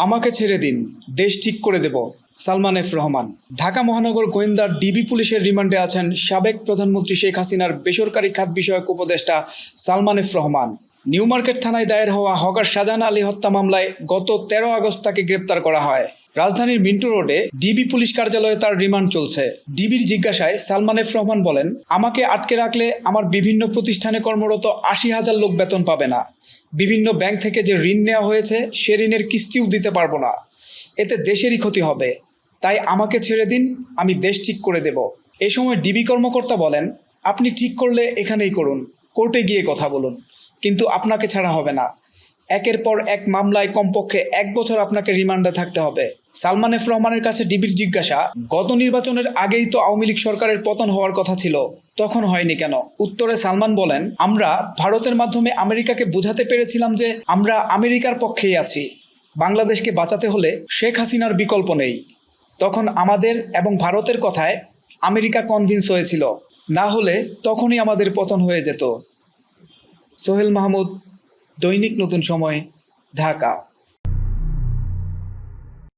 আমাকে ছেড়ে দিন, দেশ ঠিক করে দেব। সালমান এফ রহমান। ঢাকা মহানগর গোয়েন্দার ডিবি পুলিশের রিমান্ডে আছেন সাবেক প্রধানমন্ত্রী শেখ হাসিনার বেসরকারি খাত বিষয়ক উপদেষ্টা Salman F Rahman. New market থানায় দায়ের হওয়া হকার শাহজাহান আলী হত্যা মামলায় গত 13 আগস্ট তাকে গ্রেপ্তার করা হয়। রাজধানীর মিন্টো রোডে ডিবি পুলিশ কার্যালয়ে তার রিমান্ড চলছে। ডিবির জিজ্ঞাসায় সালমান এফ রহমান বলেন, আমাকে আটকে রাখলে আমার বিভিন্ন প্রতিষ্ঠানে কর্মরত 80,000 লোক বেতন পাবে না। বিভিন্ন ব্যাংক থেকে যে ঋণ নেওয়া হয়েছে সে ঋণের কিস্তিও দিতে পারবো না। এতে দেশেরই ক্ষতি হবে। তাই আমাকে ছেড়ে দিন, আমি দেশ ঠিক করে দেব। এ সময় ডিবি কর্মকর্তা বলেন, আপনি ঠিক করলে এখানেই করুন, কোর্টে গিয়ে কথা বলুন, কিন্তু আপনাকে ছাড়া হবে না। একের পর এক মামলায় কমপক্ষে 1 বছর আপনাকে রিমান্ডে থাকতে হবে। সালমান এফ রহমানের কাছে ডিবির জিজ্ঞাসা, গত নির্বাচনের আগেই তো আওয়ামী লীগ সরকারের পতন হওয়ার কথা ছিল, তখন হয়নি কেন? উত্তরে সালমান বলেন, আমরা ভারতের মাধ্যমে আমেরিকাকে বোঝাতে পেরেছিলাম যে আমরা আমেরিকার পক্ষেই আছি। বাংলাদেশকে বাঁচাতে হলে শেখ হাসিনার বিকল্প নেই। তখন আমাদের এবং ভারতের কথায় আমেরিকা কনভিন্স হয়েছিল, না হলে তখনই আমাদের পতন হয়ে যেত। সোহেল মাহমুদ, দৈনিক নতুন সময়, ঢাকা।